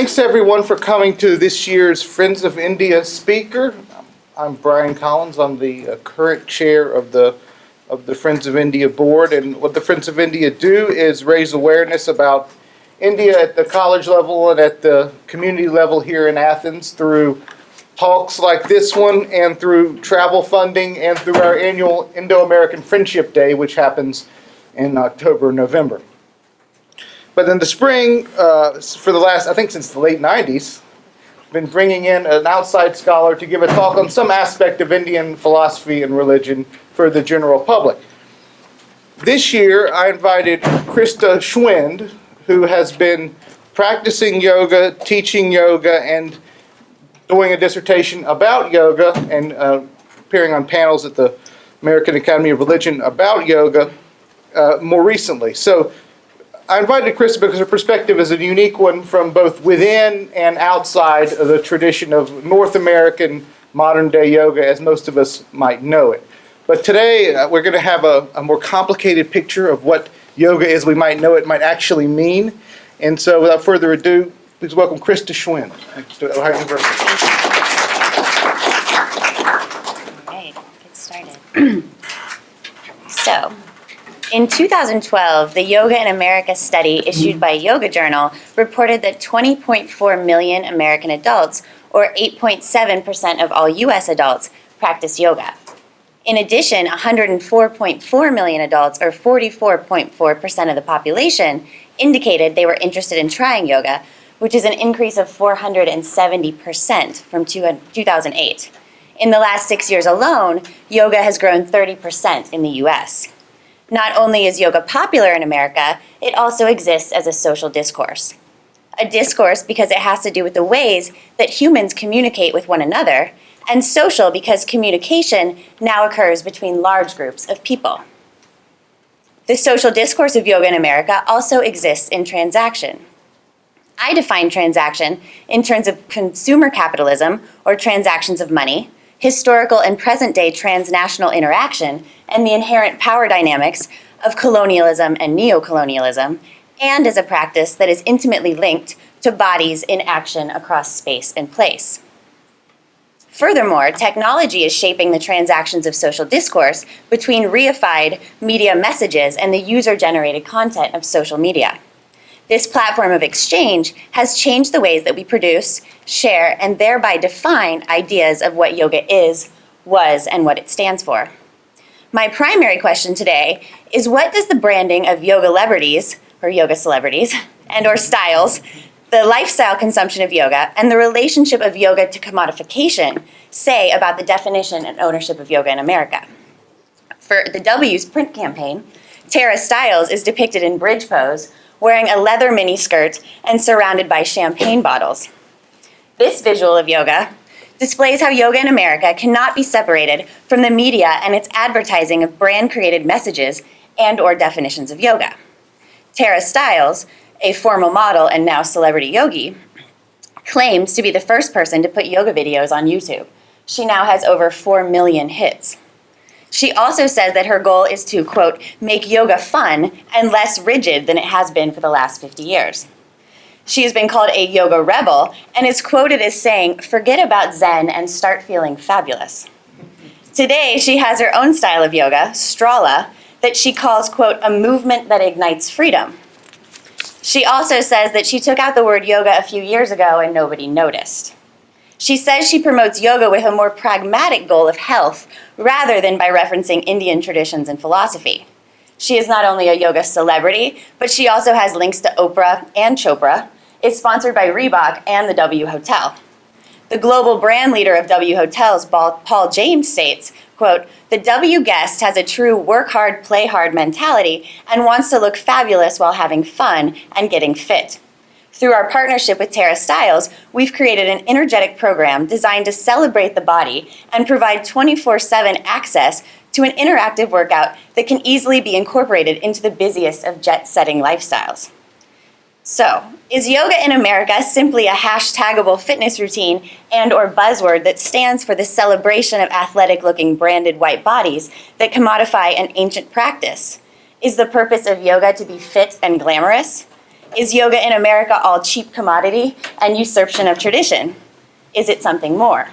thanks to everyone for coming to this year's Friends of India speaker. I'm Brian Collins. I'm the current chair of the Friends of India board, and what the Friends of India do is raise awareness about India at the college level and at the community level here in Athens through talks like this one and through travel funding and through our annual Indo-American Friendship Day, which happens in October, November. But in the spring, for the last, I think since the late 90s, been bringing in an outside scholar to give a talk on some aspect of Indian philosophy and religion for the general public. This year, I invited Christa Schwind, who has been practicing yoga, teaching yoga, and doing a dissertation about yoga and appearing on panels at the American Academy of Religion about yoga more recently. So I invited Christa because her perspective is a unique one from both within and outside of the tradition of North American modern-day yoga, as most of us might know it. But today, we're going to have a more complicated picture of what yoga is we might know it might actually mean. And so without further ado, please welcome Christa Schwind to Ohio University. All right, get started. So, in 2012, the Yoga in America study issued by Yoga Journal reported that 20.4 million American adults, or 8.7% of all U.S. adults, practice yoga. In addition, 104.4 million adults, or 44.4% of the population, indicated they were interested in trying yoga, which is an increase of 470% from 2008. In the last 6 years alone, yoga has grown 30% in the U.S. Not only is yoga popular in America, it also exists as a social discourse. A discourse because it has to do with the ways that humans communicate with one another, and social because communication now occurs between large groups of people. The social discourse of yoga in America also exists in transaction. I define transaction in terms of consumer capitalism, or transactions of money, historical and present-day transnational interaction, and the inherent power dynamics of colonialism and neocolonialism, and as a practice that is intimately linked to bodies in action across space and place. Furthermore, technology is shaping the transactions of social discourse between reified media messages and the user-generated content of social media. This platform of exchange has changed the ways that we produce, share, and thereby define ideas of what yoga is, was, and what it stands for. My primary question today is, what does the branding of yoga celebrities, and or styles, the lifestyle consumption of yoga, and the relationship of yoga to commodification say about the definition and ownership of yoga in America? For the W's print campaign, Tara Stiles is depicted in bridge pose, wearing a leather miniskirt and surrounded by champagne bottles. This visual of yoga displays how yoga in America cannot be separated from the media and its advertising of brand-created messages and or definitions of yoga. Tara Stiles, a former model and now celebrity yogi, claims to be the first person to put yoga videos on YouTube. She now has over 4 million hits. She also says that her goal is to, quote, make yoga fun and less rigid than it has been for the last 50 years. She has been called a yoga rebel and is quoted as saying, forget about Zen and start feeling fabulous. Today, she has her own style of yoga, Strala, that she calls, quote, a movement that ignites freedom. She also says that she took out the word yoga a few years ago and nobody noticed. She says she promotes yoga with a more pragmatic goal of health rather than by referencing Indian traditions and philosophy. She is not only a yoga celebrity, but she also has links to Oprah and Chopra, is sponsored by Reebok and the W Hotel. The global brand leader of W Hotels, Paul James, states, quote, the W guest has a true work hard, play hard mentality and wants to look fabulous while having fun and getting fit. Through our partnership with Tara Stiles, we've created an energetic program designed to celebrate the body and provide 24/7 access to an interactive workout that can easily be incorporated into the busiest of jet-setting lifestyles. So, is yoga in America simply a hashtagable fitness routine and or buzzword that stands for the celebration of athletic-looking branded white bodies that commodify an ancient practice? Is the purpose of yoga to be fit and glamorous? Is yoga in America all cheap commodity and usurpation of tradition? Is it something more?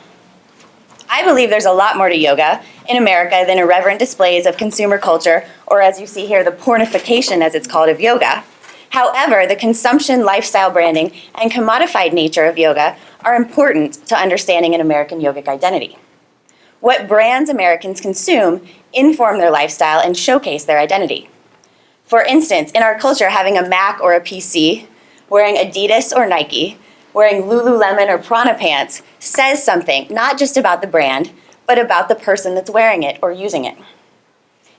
I believe there's a lot more to yoga in America than irreverent displays of consumer culture, or as you see here, the pornification, as it's called, of yoga. However, the consumption, lifestyle branding, and commodified nature of yoga are important to understanding an American yogic identity. What brands Americans consume inform their lifestyle and showcase their identity. For instance, in our culture, having a Mac or a PC, wearing Adidas or Nike, wearing Lululemon or Prana pants says something, not just about the brand, but about the person that's wearing it or using it.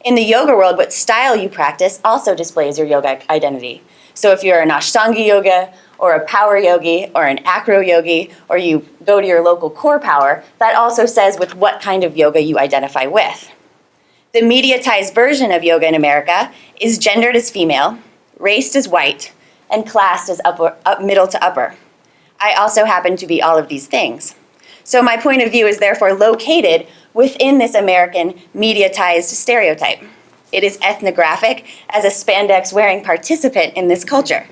In the yoga world, what style you practice also displays your yoga identity. So if you're an Ashtanga yoga, or a power yogi, or an acro yogi, or you go to your local core power, that also says with what kind of yoga you identify with. The mediatized version of yoga in America is gendered as female, raced as white, and classed as middle to upper. I also happen to be all of these things. So my point of view is therefore located within this American mediatized stereotype. It is ethnographic as a spandex-wearing participant in this culture.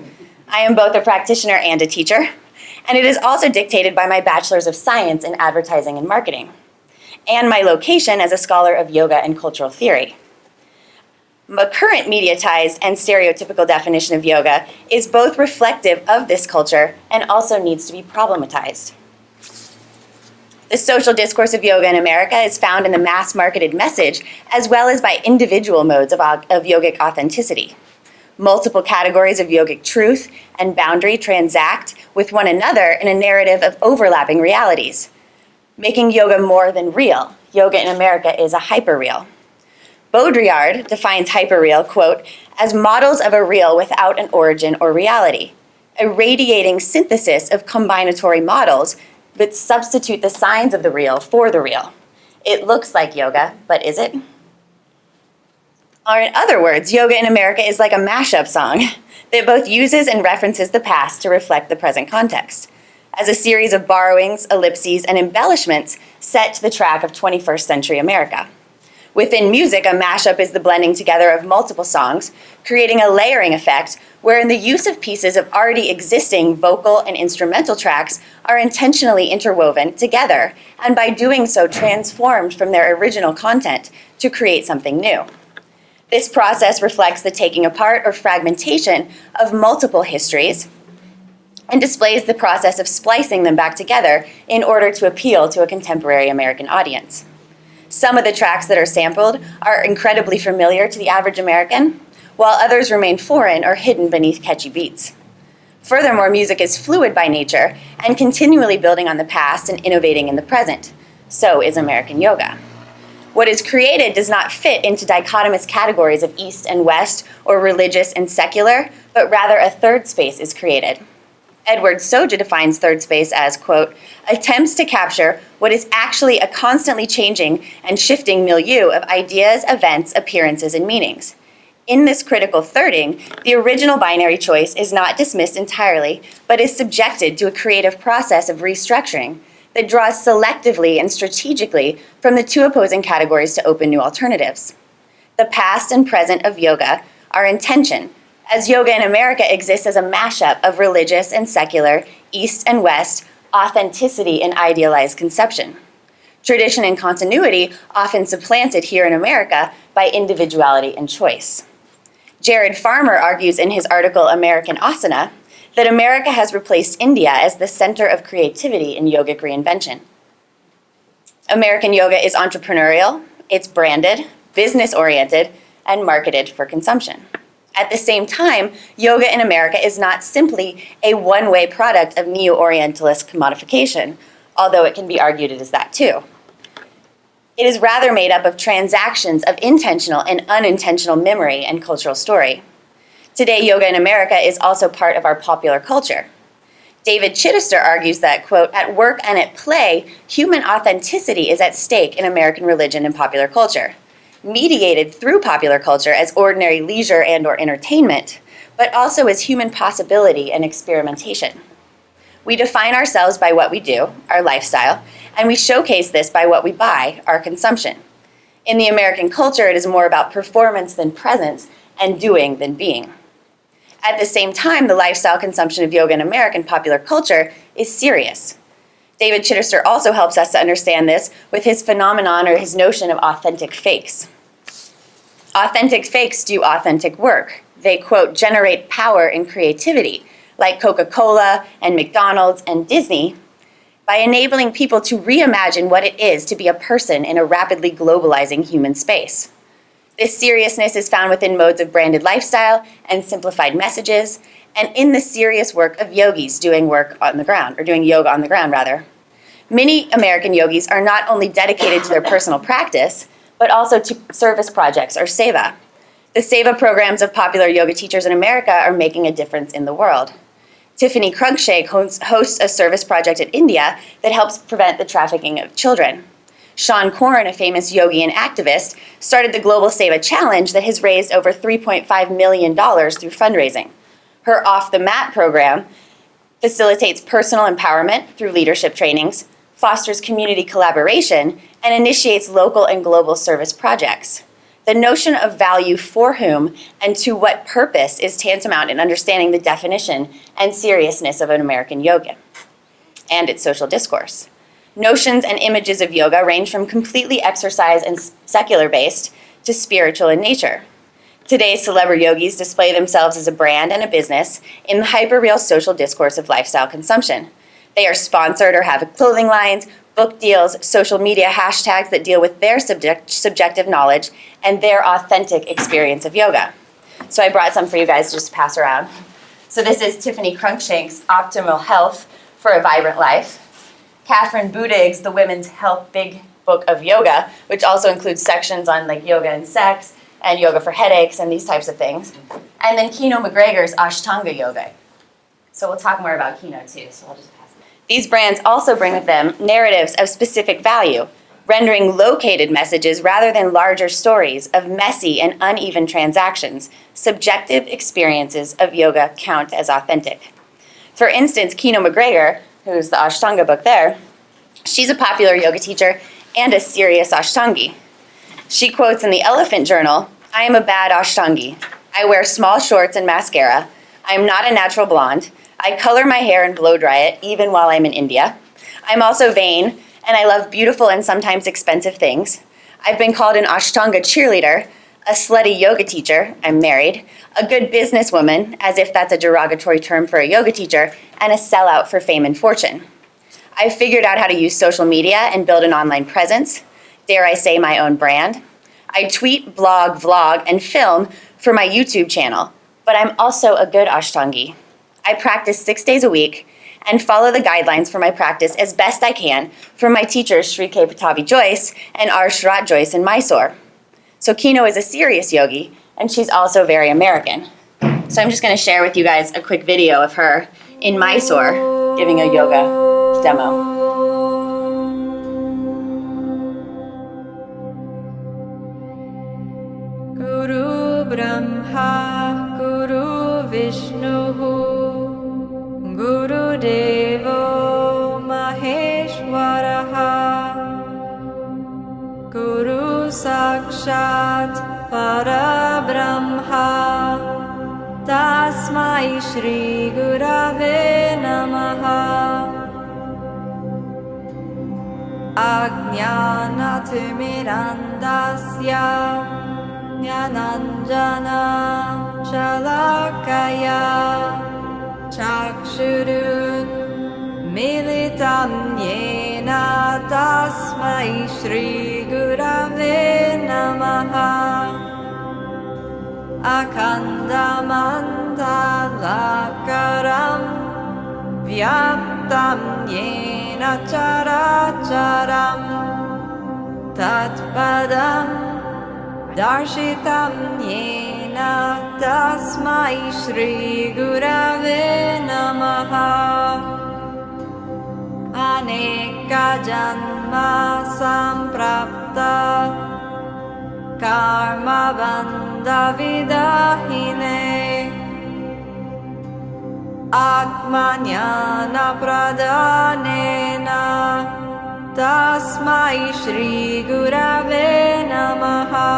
I am both a practitioner and a teacher, and it is also dictated by my Bachelor's of Science in Advertising and Marketing, and my location as a scholar of yoga and cultural theory. My current mediatized and stereotypical definition of yoga is both reflective of this culture and also needs to be problematized. The social discourse of yoga in America is found in the mass-marketed message, as well as by individual modes of yogic authenticity. Multiple categories of yogic truth and boundary transact with one another in a narrative of overlapping realities, making yoga more than real. Yoga in America is a hyperreal. Baudrillard defines hyperreal, quote, as models of a real without an origin or reality, a radiating synthesis of combinatory models that substitute the signs of the real for the real. It looks like yoga, but is it? Or in other words, yoga in America is like a mashup song that both uses and references the past to reflect the present context, as a series of borrowings, ellipses, and embellishments set to the track of 21st century America. Within music, a mashup is the blending together of multiple songs, creating a layering effect wherein the use of pieces of already existing vocal and instrumental tracks are intentionally interwoven together, and by doing so transformed from their original content to create something new. This process reflects the taking apart or fragmentation of multiple histories and displays the process of splicing them back together in order to appeal to a contemporary American audience. Some of the tracks that are sampled are incredibly familiar to the average American, while others remain foreign or hidden beneath catchy beats. Furthermore, music is fluid by nature and continually building on the past and innovating in the present. So is American yoga. What is created does not fit into dichotomous categories of East and West or religious and secular, but rather a third space is created. Edward Soja defines third space as, quote, attempts to capture what is actually a constantly changing and shifting milieu of ideas, events, appearances, and meanings. In this critical thirding, the original binary choice is not dismissed entirely, but is subjected to a creative process of restructuring that draws selectively and strategically from the two opposing categories to open new alternatives. The past and present of yoga are in tension, as yoga in America exists as a mashup of religious and secular, East and West, authenticity and idealized conception. Tradition and continuity often supplanted here in America by individuality and choice. Jared Farmer argues in his article American Asana that America has replaced India as the center of creativity in yogic reinvention. American yoga is entrepreneurial, it's branded, business-oriented, and marketed for consumption. At the same time, yoga in America is not simply a one-way product of neo-Orientalist commodification, although it can be argued it is that too. It is rather made up of transactions of intentional and unintentional memory and cultural story. Today, yoga in America is also part of our popular culture. David Chittister argues that, quote, at work and at play, human authenticity is at stake in American religion and popular culture, mediated through popular culture as ordinary leisure and or entertainment, but also as human possibility and experimentation. We define ourselves by what we do, our lifestyle, and we showcase this by what we buy, our consumption. In the American culture, it is more about performance than presence and doing than being. At the same time, the lifestyle consumption of yoga in American popular culture is serious. David Chittister also helps us to understand this with his phenomenon or his notion of authentic fakes. Authentic fakes do authentic work. They, quote, generate power and creativity, like Coca-Cola and McDonald's and Disney, by enabling people to reimagine what it is to be a person in a rapidly globalizing human space. This seriousness is found within modes of branded lifestyle and simplified messages, and in the serious work of yogis doing work on the ground, or doing yoga on the ground, rather. Many American yogis are not only dedicated to their personal practice, but also to service projects or seva. The seva programs of popular yoga teachers in America are making a difference in the world. Tiffany Cruikshank hosts a service project in India that helps prevent the trafficking of children. Sean Corn, a famous yogi and activist, started the Global Seva Challenge that has raised over $3.5 million through fundraising. Her Off the Mat program facilitates personal empowerment through leadership trainings, fosters community collaboration, and initiates local and global service projects. The notion of value for whom and to what purpose is tantamount in understanding the definition and seriousness of an American yoga and its social discourse. Notions and images of yoga range from completely exercise and secular-based to spiritual in nature. Today's celebrity yogis display themselves as a brand and a business in the hyper-real social discourse of lifestyle consumption. They are sponsored or have clothing lines, book deals, social media hashtags that deal with their subjective knowledge and their authentic experience of yoga. So I brought some for you guys to just pass around. So this is Tiffany Cruikshank's Optimal Health for a Vibrant Life. Catherine Budig's The Women's Health Big Book of Yoga, which also includes sections on like yoga and sex and yoga for headaches and these types of things. And then Kino McGregor's Ashtanga Yoga. So we'll talk more about Kino too, so I'll just pass it. These brands also bring with them narratives of specific value, rendering located messages rather than larger stories of messy and uneven transactions. Subjective experiences of yoga count as authentic. For instance, Kino McGregor, who's the Ashtanga book there, she's a popular yoga teacher and a serious Ashtangi. She quotes in the Elephant Journal, "I am a bad Ashtangi. I wear small shorts and mascara. I am not a natural blonde. I color my hair and blow dry it, even while I'm in India. I'm also vain, and I love beautiful and sometimes expensive things. I've been called an Ashtanga cheerleader, a slutty yoga teacher, I'm married, a good businesswoman, as if that's a derogatory term for a yoga teacher, and a sellout for fame and fortune. I've figured out how to use social media and build an online presence, dare I say my own brand. I tweet, blog, vlog, and film for my YouTube channel, but I'm also a good Ashtangi. I practice 6 days a week and follow the guidelines for my practice as best I can from my teachers Sri K. Patabi Joyce and R. Sharat Joyce in Mysore. So Kino is a serious yogi, and she's also very American. So I'm just going to share with you guys a quick video of her in Mysore giving a yoga demo. Guru Brahma, Guru Vishnu, Guru Devo Maheshwaraha, Guru Sakshat Parabrahma, Tasmai Shri Gurave Namaha. Ajnanatimirandasya Jnananjana Shalakaya Chakshurun Militam Yena Tasmai Shri Gurave Namaha. Akandamandalakaram Vyaptam Yena Characharam Tatpadam Darshitam Yena Tasmai Shri Gurave Namaha. Aneka Janma Samprapta Karma Bandha Vidahine Atmanyana Pradhanena Tasmai Shri Gurave Namaha.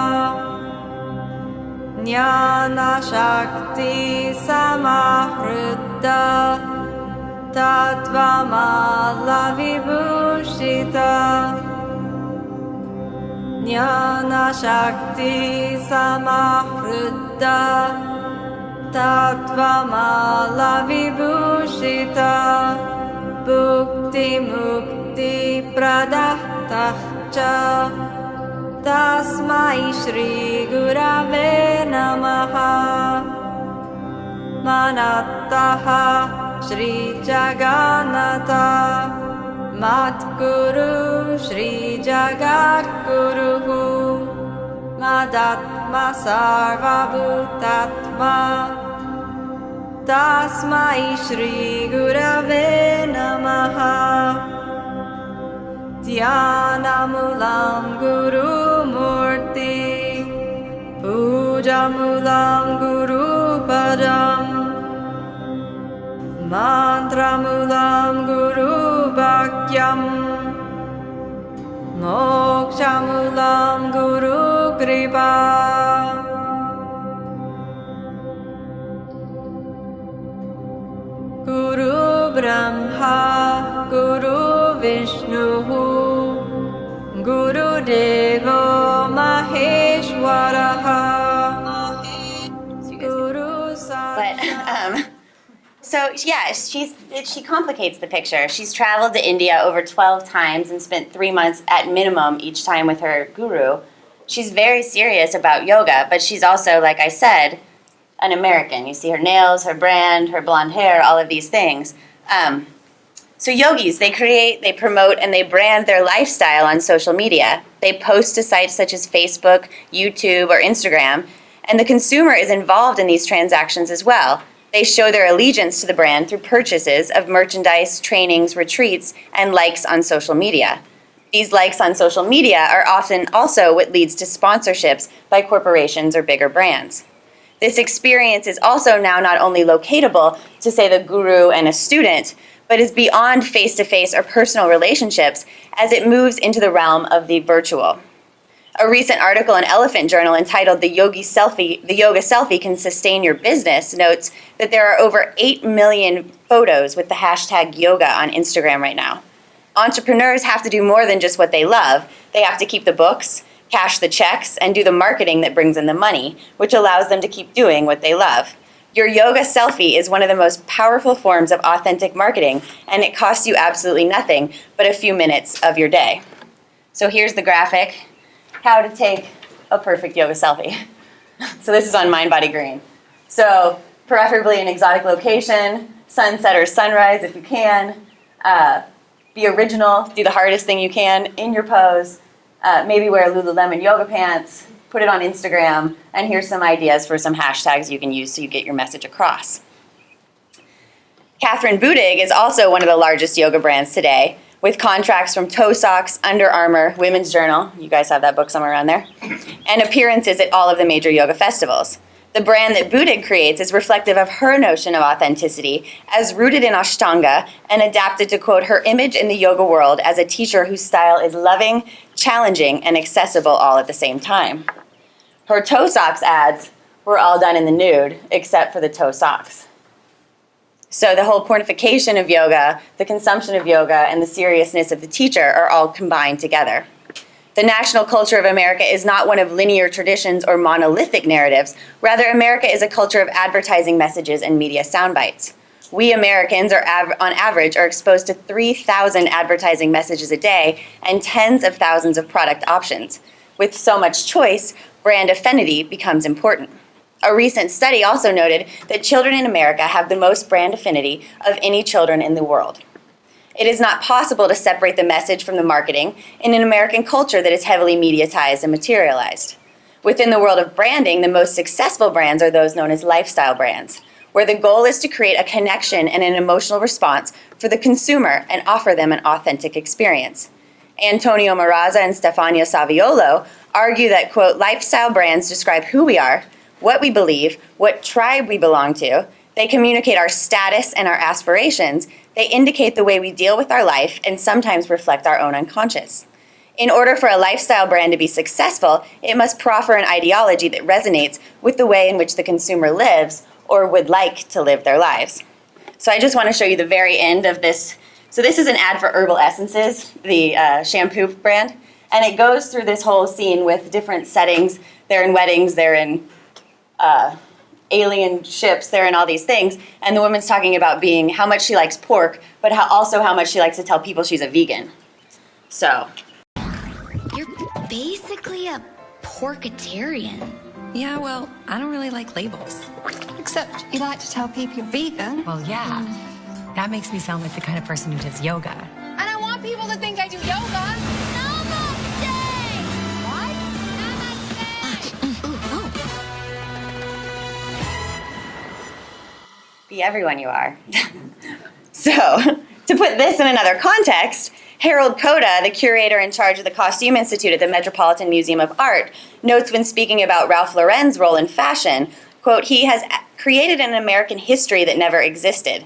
ज्ञानशक्ति समाहृता तत्त्वमालविभूषिता ज्ञानशक्ति समाहृता तत्त्वमालविभूषिता भुक्तिमुक्तिप्रदः च तस्मै श्रीगुरवे नमः मनतः श्रीजगन्नाथ मद्गुरु श्रीजगद्गुरुः मदात्मा सर्वभूतात्मा तस्मै श्रीगुरवे नमः ध्यानमूलं गुरुमूर्ति पूजामूलं गुरुपदम् मन्त्रमूलं गुरुवाक्यम् मोक्षमूलं गुरुकृपा गुरु ब्रह्मा गुरुविष्णुः गुरुदेवो महेश्वरः गुरु But so yeah, she complicates the picture. She's traveled to India over 12 times and spent 3 months at minimum each time with her guru. She's very serious about yoga, but she's also, like I said, an American. You see her nails, her brand, her blonde hair, all of these things. So yogis, they create, they promote, and they brand their lifestyle on social media. They post to sites such as Facebook, YouTube, or Instagram, and the consumer is involved in these transactions as well. They show their allegiance to the brand through purchases of merchandise, trainings, retreats, and likes on social media. These likes on social media are often also what leads to sponsorships by corporations or bigger brands. This experience is also now not only locatable to, say, the guru and a student, but is beyond face-to-face or personal relationships as it moves into the realm of the virtual. A recent article in Elephant Journal entitled The Yoga Selfie Can Sustain Your Business notes that there are over 8 million photos with the hashtag yoga on Instagram right now. Entrepreneurs have to do more than just what they love. They have to keep the books, cash the checks, and do the marketing that brings in the money, which allows them to keep doing what they love. Your yoga selfie is one of the most powerful forms of authentic marketing, and it costs you absolutely nothing but a few minutes of your day. So here's the graphic, how to take a perfect yoga selfie. So this is on Mind Body Green. So preferably an exotic location, sunset or sunrise if you can. Be original, do the hardest thing you can in your pose. Maybe wear Lululemon yoga pants, put it on Instagram, and here's some ideas for some hashtags you can use so you get your message across. Catherine Budig is also one of the largest yoga brands today, with contracts from Toe Socks, Under Armour, Women's Journal, you guys have that book somewhere around there, and appearances at all of the major yoga festivals. The brand that Budig creates is reflective of her notion of authenticity as rooted in Ashtanga and adapted to quote her image in the yoga world as a teacher whose style is loving, challenging, and accessible all at the same time. Her Toe Socks ads were all done in the nude except for the toe socks. So the whole pornification of yoga, the consumption of yoga, and the seriousness of the teacher are all combined together. The national culture of America is not one of linear traditions or monolithic narratives. Rather, America is a culture of advertising messages and media sound bites. We Americans on average are exposed to 3,000 advertising messages a day and tens of thousands of product options. With so much choice, brand affinity becomes important. A recent study also noted that children in America have the most brand affinity of any children in the world. It is not possible to separate the message from the marketing in an American culture that is heavily mediatized and materialized. Within the world of branding, the most successful brands are those known as lifestyle brands, where the goal is to create a connection and an emotional response for the consumer and offer them an authentic experience. Antonio Marrazza and Stefano Saviolo argue that, quote, lifestyle brands describe who we are, what we believe, what tribe we belong to. They communicate our status and our aspirations. They indicate the way we deal with our life and sometimes reflect our own unconscious. In order for a lifestyle brand to be successful, it must proffer an ideology that resonates with the way in which the consumer lives or would like to live their lives. So I just want to show you the very end of this. So this is an ad for Herbal Essences, the shampoo brand, and it goes through this whole scene with different settings. They're in weddings, they're in alien ships, they're in all these things, and the woman's talking about being how much she likes pork, but also how much she likes to tell people she's a vegan. So. You're basically a porkatarian. Yeah, well, I don't really like labels. Except you like to tell people you're vegan. Well, yeah. That makes me sound like the kind of person who does yoga. And I want people to think I do yoga. Be everyone you are. So, to put this in another context, Harold Koda, the curator in charge of the Costume Institute at the Metropolitan Museum of Art, notes when speaking about Ralph Lauren's role in fashion, quote, he has created an American history that never existed.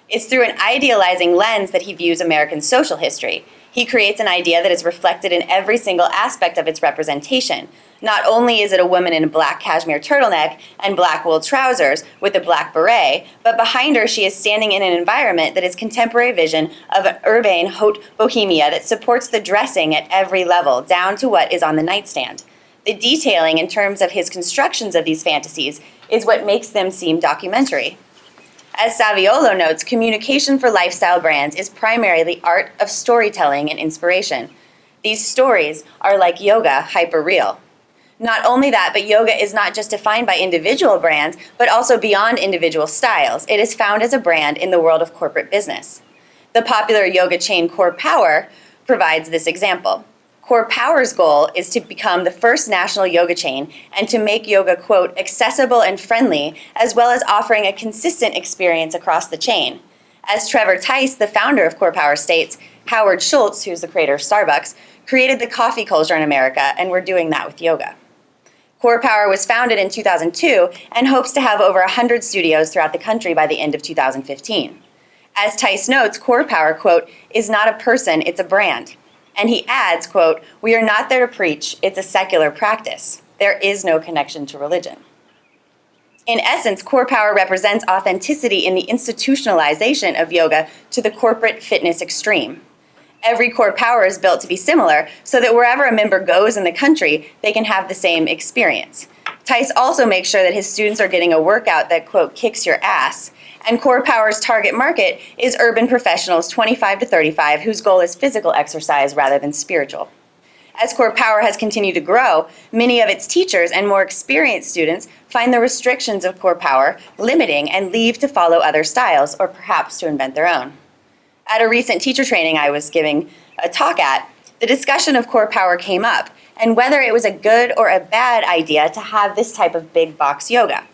It's through an idealizing lens that he views American social history. He creates an idea that is reflected in every single aspect of its representation. Not only is it a woman in a black cashmere turtleneck and black wool trousers with a black beret, but behind her she is standing in an environment that is contemporary vision of an urbane haute bohemia that supports the dressing at every level, down to what is on the nightstand. The detailing in terms of his constructions of these fantasies is what makes them seem documentary. As Saviolo notes, communication for lifestyle brands is primarily the art of storytelling and inspiration. These stories are like yoga, hyper-real. Not only that, but yoga is not just defined by individual brands, but also beyond individual styles. It is found as a brand in the world of corporate business. The popular yoga chain Core Power provides this example. Core Power's goal is to become the first national yoga chain and to make yoga, quote, accessible and friendly, as well as offering a consistent experience across the chain. As Trevor Tice, the founder of Core Power, states, Howard Schultz, who's the creator of Starbucks, created the coffee culture in America, and we're doing that with yoga. Core Power was founded in 2002 and hopes to have over 100 studios throughout the country by the end of 2015. As Tice notes, Core Power, quote, is not a person, it's a brand. And he adds, quote, we are not there to preach, it's a secular practice. There is no connection to religion. In essence, Core Power represents authenticity in the institutionalization of yoga to the corporate fitness extreme. Every Core Power is built to be similar so that wherever a member goes in the country, they can have the same experience. Tice also makes sure that his students are getting a workout that, quote, kicks your ass. And Core Power's target market is urban professionals 25 to 35 whose goal is physical exercise rather than spiritual. As Core Power has continued to grow, many of its teachers and more experienced students find the restrictions of Core Power limiting and leave to follow other styles or perhaps to invent their own. At a recent teacher training I was giving a talk at, the discussion of Core Power came up and whether it was a good or a bad idea to have this type of big box yoga.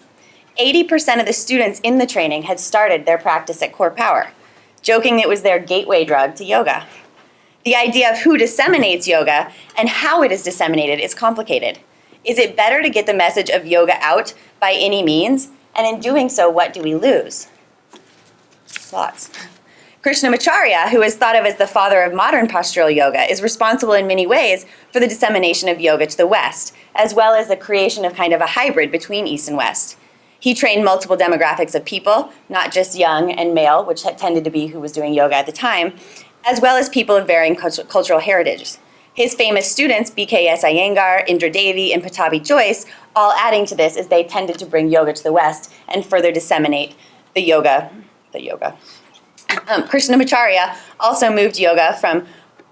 80% of the students in the training had started their practice at Core Power, joking it was their gateway drug to yoga. The idea of who disseminates yoga and how it is disseminated is complicated. Is it better to get the message of yoga out by any means? And in doing so, what do we lose? Thoughts? Krishnamacharya, who is thought of as the father of modern postural yoga, is responsible in many ways for the dissemination of yoga to the West, as well as the creation of kind of a hybrid between East and West. He trained multiple demographics of people, not just young and male, which had tended to be who was doing yoga at the time, as well as people of varying cultural heritages. His famous students, B.K.S. Iyengar, Indra Devi, and Patabi Joyce, all adding to this as they tended to bring yoga to the West and further disseminate the yoga. Krishnamacharya also moved yoga from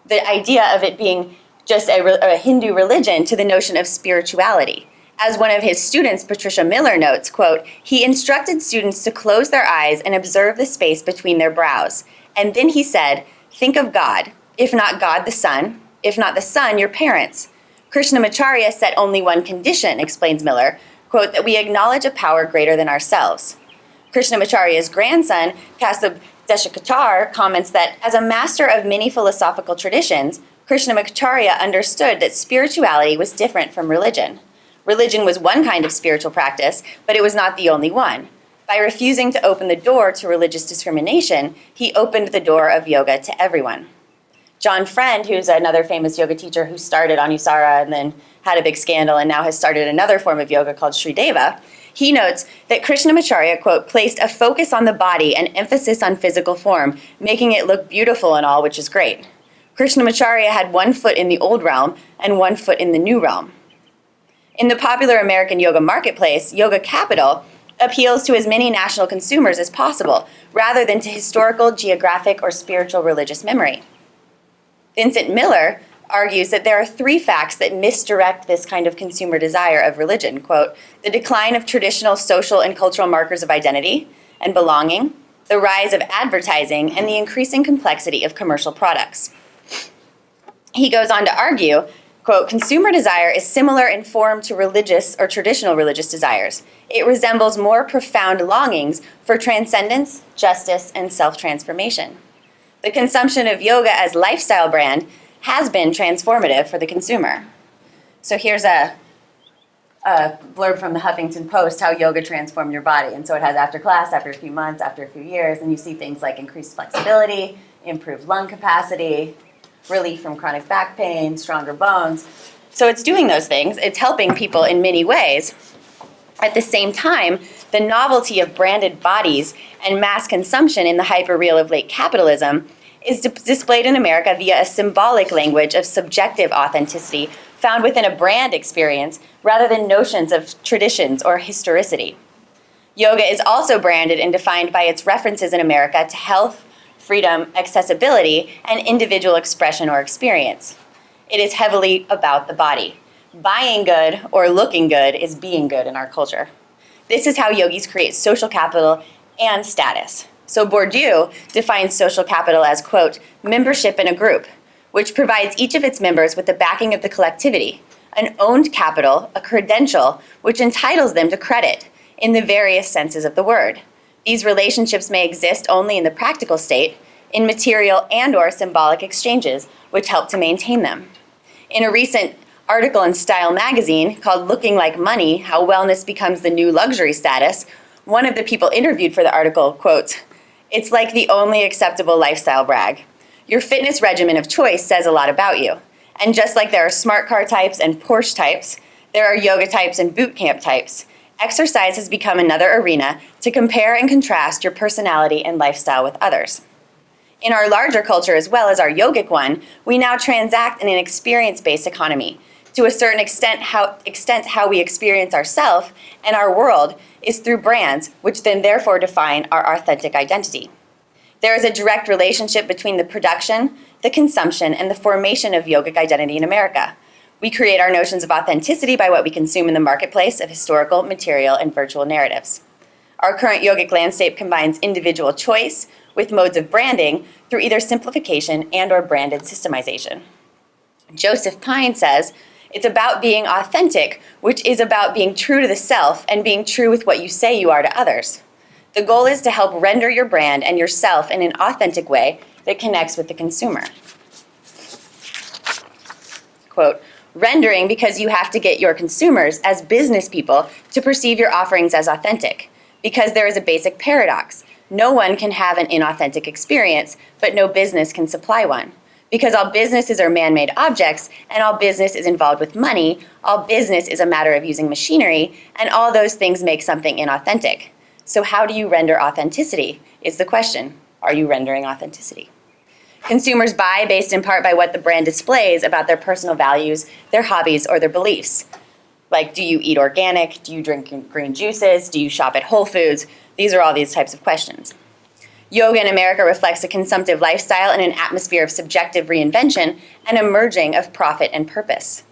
the idea of it being just a Hindu religion to the notion of spirituality. As one of his students, Patricia Miller, notes, quote, he instructed students to close their eyes and observe the space between their brows. And then he said, think of God, if not God the Son, if not the Son, your parents. Krishnamacharya set only one condition, explains Miller, quote, that we acknowledge a power greater than ourselves. Krishnamacharya's grandson, Kasab Deshakachar, comments that as a master of many philosophical traditions, Krishnamacharya understood that spirituality was different from religion. Religion was one kind of spiritual practice, but it was not the only one. By refusing to open the door to religious discrimination, he opened the door of yoga to everyone. John Friend, who's another famous yoga teacher who started Anusara and then had a big scandal and now has started another form of yoga called Srideva, he notes that Krishnamacharya, quote, placed a focus on the body and emphasis on physical form, making it look beautiful and all, which is great. Krishnamacharya had one foot in the old realm and one foot in the new realm. In the popular American yoga marketplace, Yoga Capital appeals to as many national consumers as possible, rather than to historical, geographic, or spiritual religious memory. Vincent Miller argues that there are three facts that misdirect this kind of consumer desire of religion. Quote, the decline of traditional social and cultural markers of identity and belonging, the rise of advertising, and the increasing complexity of commercial products. He goes on to argue, quote, consumer desire is similar in form to religious or traditional religious desires. It resembles more profound longings for transcendence, justice, and self-transformation. The consumption of yoga as lifestyle brand has been transformative for the consumer. So here's a blurb from the Huffington Post, how yoga transformed your body. And so it has after class, after a few months, after a few years, and you see things like increased flexibility, improved lung capacity, relief from chronic back pain, stronger bones. So it's doing those things. It's helping people in many ways. At the same time, the novelty of branded bodies and mass consumption in the hyperreal of late capitalism is displayed in America via a symbolic language of subjective authenticity found within a brand experience rather than notions of traditions or historicity. Yoga is also branded and defined by its references in America to health, freedom, accessibility, and individual expression or experience. It is heavily about the body. Buying good or looking good is being good in our culture. This is how yogis create social capital and status. So Bourdieu defines social capital as, quote, membership in a group, which provides each of its members with the backing of the collectivity, an owned capital, a credential, which entitles them to credit in the various senses of the word. These relationships may exist only in the practical state, in material and or symbolic exchanges, which help to maintain them. In a recent article in Style magazine called Looking Like Money, How Wellness Becomes the New Luxury Status, one of the people interviewed for the article quotes, it's like the only acceptable lifestyle brag. Your fitness regimen of choice says a lot about you. And just like there are smart car types and Porsche types, there are yoga types and boot camp types. Exercise has become another arena to compare and contrast your personality and lifestyle with others. In our larger culture as well as our yogic one, we now transact in an experience-based economy. To a certain extent how we experience ourselves and our world is through brands, which then therefore define our authentic identity. There is a direct relationship between the production, the consumption, and the formation of yogic identity in America. We create our notions of authenticity by what we consume in the marketplace of historical, material, and virtual narratives. Our current yogic landscape combines individual choice with modes of branding through either simplification and or branded systemization. Joseph Pine says, it's about being authentic, which is about being true to the self and being true with what you say you are to others. The goal is to help render your brand and yourself in an authentic way that connects with the consumer. Quote, rendering because you have to get your consumers as business people to perceive your offerings as authentic, because there is a basic paradox. No one can have an inauthentic experience, but no business can supply one. Because all businesses are man-made objects, and all business is involved with money, all business is a matter of using machinery, and all those things make something inauthentic. So how do you render authenticity, is the question. Are you rendering authenticity? Consumers buy based in part by what the brand displays about their personal values, their hobbies, or their beliefs. Like, do you eat organic? Do you drink green juices? Do you shop at Whole Foods? These are all these types of questions. Yoga in America reflects a consumptive lifestyle in an atmosphere of subjective reinvention and a merging of profit and purpose.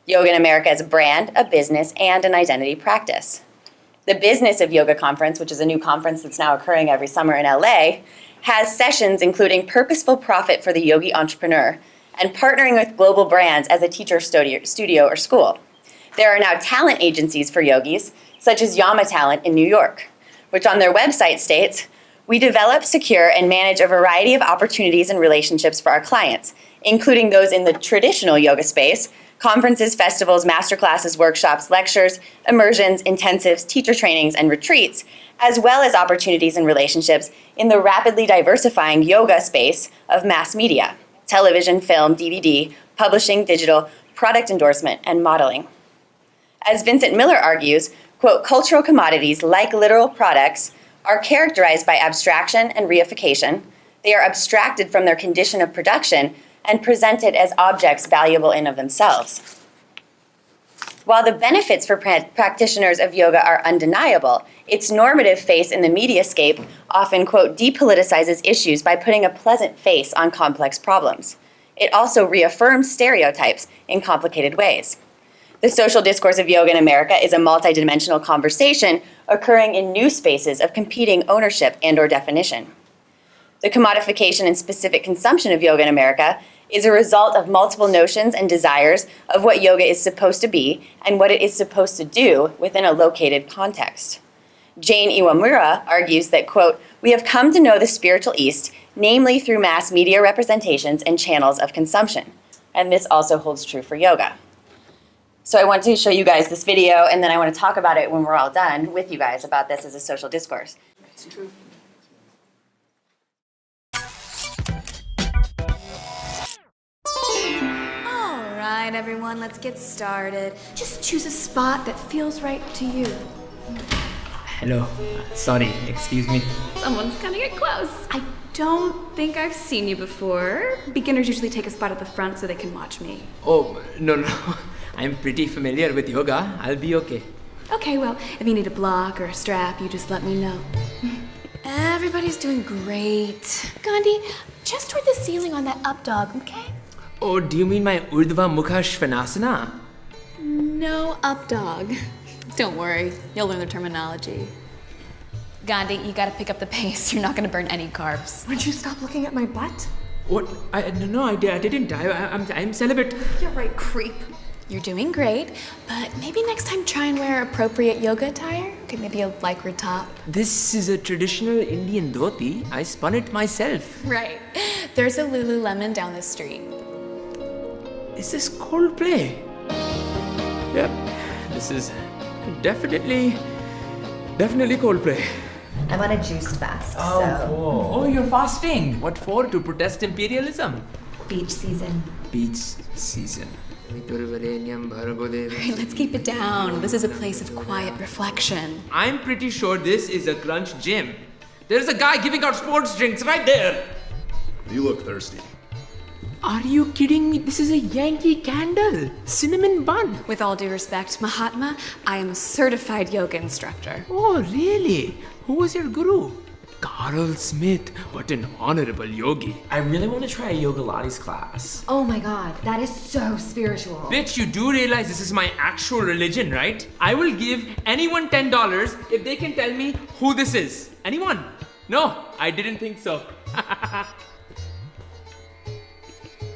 Yoga in America is a brand, a business, and an identity practice. The Business of Yoga Conference, which is a new conference that's now occurring every summer in LA, has sessions including purposeful profit for the yogi entrepreneur and partnering with global brands as a teacher studio or school. There are now talent agencies for yogis, such as Yama Talent in New York, which on their website states, we develop, secure, and manage a variety of opportunities and relationships for our clients, including those in the traditional yoga space, conferences, festivals, masterclasses, workshops, lectures, immersions, intensives, teacher trainings, and retreats, as well as opportunities and relationships in the rapidly diversifying yoga space of mass media, television, film, DVD, publishing, digital, product endorsement, and modeling. As Vincent Miller argues, quote, cultural commodities, like literal products, are characterized by abstraction and reification. They are abstracted from their condition of production and presented as objects valuable in of themselves. While the benefits for practitioners of yoga are undeniable, its normative face in the mediascape often, quote, depoliticizes issues by putting a pleasant face on complex problems. It also reaffirms stereotypes in complicated ways. The social discourse of yoga in America is a multidimensional conversation occurring in new spaces of competing ownership and/or definition. The commodification and specific consumption of yoga in America is a result of multiple notions and desires of what yoga is supposed to be and what it is supposed to do within a located context. Jane Iwamura argues that, quote, we have come to know the spiritual East, namely through mass media representations and channels of consumption. And this also holds true for yoga. So I want to show you guys this video, and then I want to talk about it when we're all done with you guys about this as a social discourse. All right, everyone, let's get started. Just choose a spot that feels right to you. Hello. Sorry, excuse me. Someone's gonna get close. I don't think I've seen you before. Beginners usually take a spot at the front so they can watch me. Oh, no. I'm pretty familiar with yoga. I'll be okay. Okay, well, if you need a block or a strap, you just let me know. Everybody's doing great. Gandhi, just toward the ceiling on that up dog, okay? Oh, do you mean my Urdhva Mukha Svanasana? No up dog. Don't worry, you'll learn the terminology. Gandhi, you gotta pick up the pace. You're not gonna burn any carbs. Would you stop looking at my butt? What? No, I didn't. I'm celibate. You're right, creep. You're doing great, but maybe next time try and wear appropriate yoga attire. Okay, maybe a lycra top. This is a traditional Indian dhoti. I spun it myself. Right. There's a Lululemon down the street. Is this Coldplay? Yep. This is definitely Coldplay. I'm on a juiced fast, Cool. Oh, you're fasting. What for? To protest imperialism? beach season. Beach season. Right, let's keep it down. This is a place of quiet reflection. I'm pretty sure this is a crunch gym. There's a guy giving out sports drinks right there. You look thirsty. Are you kidding me? This is a Yankee Candle. Cinnamon bun. With all due respect, Mahatma, I am a certified yoga instructor. Oh, really? Who was your guru? Carl Smith. What an honorable yogi. I really want to try a yoga Lattes class. Oh my god, that is so spiritual. Bitch, you do realize this is my actual religion, right? I will give anyone $10 if they can tell me who this is. Anyone? No, I didn't think so.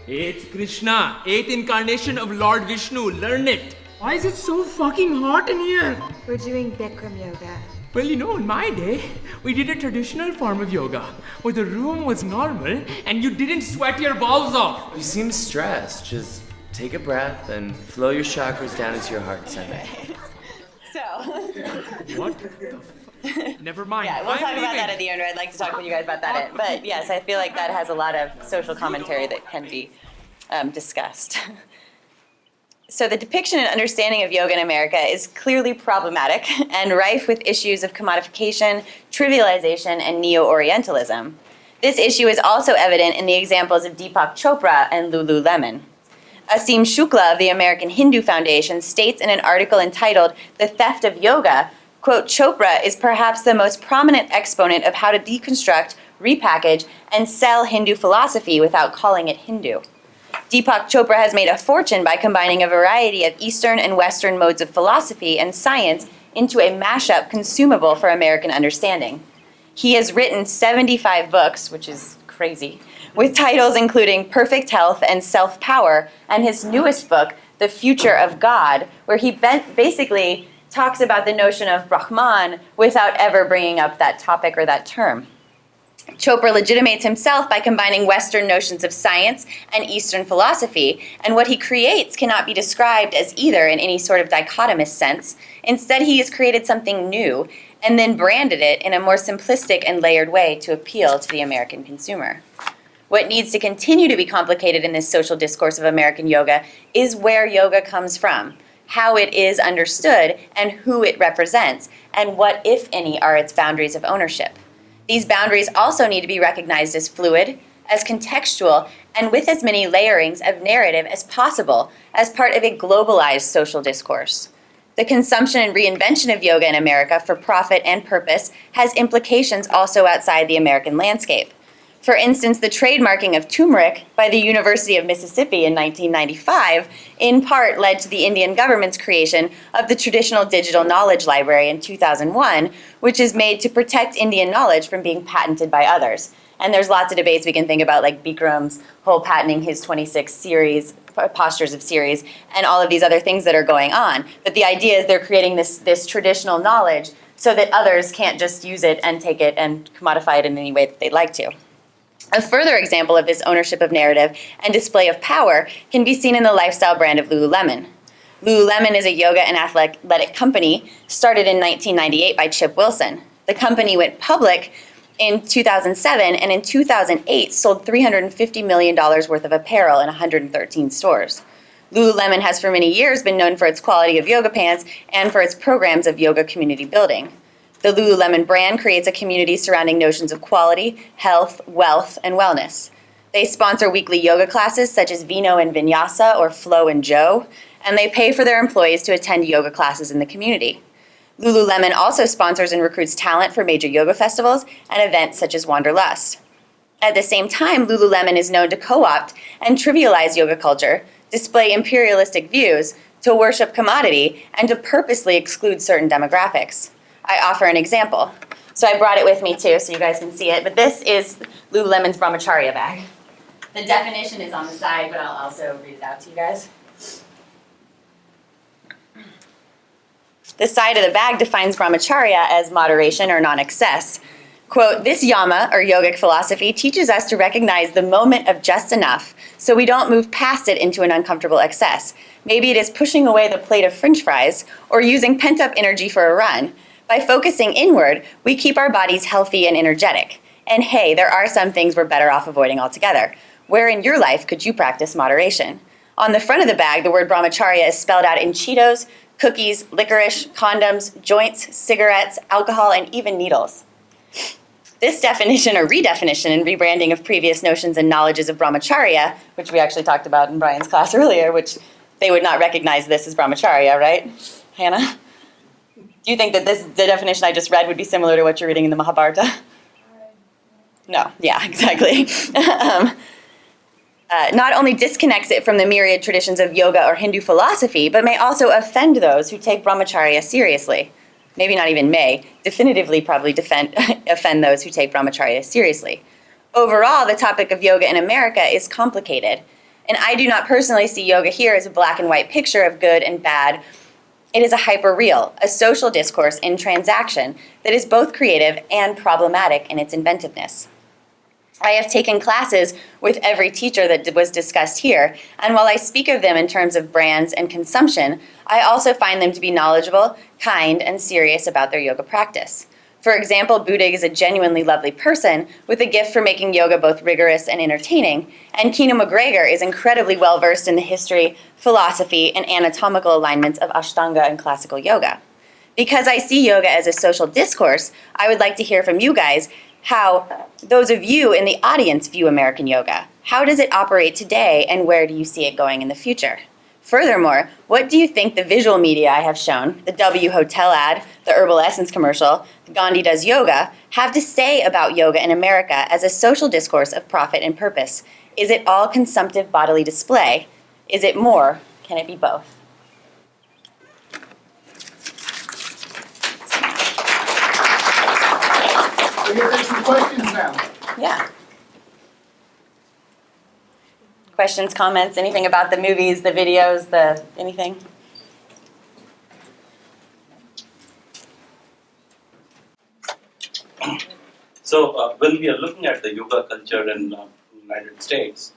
It's Krishna, 8th incarnation of Lord Vishnu. Learn it. Why is it so fucking hot in here? We're doing Bikram yoga. Well, you know, in my day, we did a traditional form of yoga where the room was normal and you didn't sweat your balls off. You seem stressed. Just take a breath and flow your chakras down into your heart center. So. What the fuck? Never mind. Yeah, we'll talk about that at the end. I'd like to talk with you guys about that. But yes, I feel like that has a lot of social commentary that can be discussed. So the depiction and understanding of yoga in America is clearly problematic and rife with issues of commodification, trivialization, and neo-Orientalism. This issue is also evident in the examples of Deepak Chopra and Lululemon. Asim Shukla of the American Hindu Foundation states in an article entitled "The Theft of Yoga," quote, Chopra is perhaps the most prominent exponent of how to deconstruct, repackage, and sell Hindu philosophy without calling it Hindu. Deepak Chopra has made a fortune by combining a variety of Eastern and Western modes of philosophy and science into a mashup consumable for American understanding. He has written 75 books, which is crazy, with titles including Perfect Health and Self-Power, and his newest book, The Future of God, where he basically talks about the notion of Brahman without ever bringing up that topic or that term. Chopra legitimates himself by combining Western notions of science and Eastern philosophy, and what he creates cannot be described as either in any sort of dichotomous sense. Instead, he has created something new and then branded it in a more simplistic and layered way to appeal to the American consumer. What needs to continue to be complicated in this social discourse of American yoga is where yoga comes from, how it is understood, and who it represents, and what, if any, are its boundaries of ownership. These boundaries also need to be recognized as fluid, as contextual, and with as many layerings of narrative as possible as part of a globalized social discourse. The consumption and reinvention of yoga in America for profit and purpose has implications also outside the American landscape. For instance, the trademarking of turmeric by the University of Mississippi in 1995 in part led to the Indian government's creation of the traditional digital knowledge library in 2001, which is made to protect Indian knowledge from being patented by others. And there's lots of debates we can think about, like Bikram's whole patenting his 26 series, postures of series, and all of these other things that are going on. But the idea is they're creating this traditional knowledge so that others can't just use it and take it and commodify it in any way that they'd like to. A further example of this ownership of narrative and display of power can be seen in the lifestyle brand of Lululemon. Lululemon is a yoga and athletic company started in 1998 by Chip Wilson. The company went public in 2007 and in 2008 sold $350 million worth of apparel in 113 stores. Lululemon has for many years been known for its quality of yoga pants and for its programs of yoga community building. The Lululemon brand creates a community surrounding notions of quality, health, wealth, and wellness. They sponsor weekly yoga classes such as Vino and Vinyasa or Flow and Joe, and they pay for their employees to attend yoga classes in the community. Lululemon also sponsors and recruits talent for major yoga festivals and events such as Wanderlust. At the same time, Lululemon is known to co-opt and trivialize yoga culture, display imperialistic views, to worship commodity, and to purposely exclude certain demographics. I offer an example. So I brought it with me too, so you guys can see it, but this is Lululemon's brahmacharya bag. The definition is on the side, but I'll also read it out to you guys. The side of the bag defines brahmacharya as moderation or non-excess. Quote, this yama, or yogic philosophy, teaches us to recognize the moment of just enough so we don't move past it into an uncomfortable excess. Maybe it is pushing away the plate of french fries or using pent-up energy for a run. By focusing inward, we keep our bodies healthy and energetic. And hey, there are some things we're better off avoiding altogether. Where in your life could you practice moderation? On the front of the bag, the word brahmacharya is spelled out in Cheetos, cookies, licorice, condoms, joints, cigarettes, alcohol, and even needles. This definition or redefinition and rebranding of previous notions and knowledges of brahmacharya, which we actually talked about in Brian's class earlier, which they would not recognize this as brahmacharya, right, Hannah? Do you think that the definition I just read would be similar to what you're reading in the Mahabharata? No, yeah, exactly. Not only disconnects it from the myriad traditions of yoga or Hindu philosophy, but may also offend those who take brahmacharya seriously. Maybe not even may, definitively probably offend those who take brahmacharya seriously. Overall, the topic of yoga in America is complicated, and I do not personally see yoga here as a black and white picture of good and bad. It is a hyper-real, a social discourse in transaction that is both creative and problematic in its inventiveness. I have taken classes with every teacher that was discussed here, and while I speak of them in terms of brands and consumption, I also find them to be knowledgeable, kind, and serious about their yoga practice. For example, Budig is a genuinely lovely person with a gift for making yoga both rigorous and entertaining, and Keena McGregor is incredibly well-versed in the history, philosophy, and anatomical alignments of Ashtanga and classical yoga. Because I see yoga as a social discourse, I would like to hear from you guys how those of you in the audience view American yoga. How does it operate today, and where do you see it going in the future? Furthermore, what do you think the visual media I have shown, the W Hotel ad, the Herbal Essence commercial, the Gandhi Does Yoga, have to say about yoga in America as a social discourse of profit and purpose? Is it all consumptive bodily display? Is it more? Can it be both? We're going to take some questions now. Yeah. Questions, comments, anything about the movies, the videos, anything? So when we are looking at the yoga culture in the United States,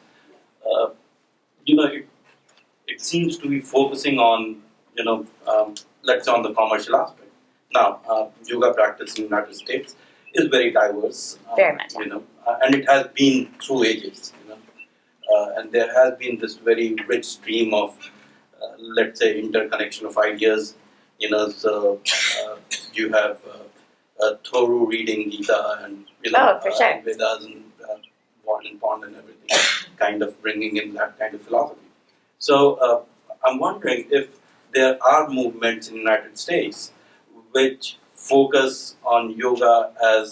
it seems to be focusing on, let's say on the commercial aspect. Now, yoga practice in the United States is very diverse. Very much, You know, and it has been through ages. You know, and there has been this very rich stream of, let's say, interconnection of ideas. You know, so you have thorough reading Gita and for sure. Vedas and Water and Pond and everything, kind of bringing in that kind of philosophy. So I'm wondering if there are movements in the United States which focus on yoga as,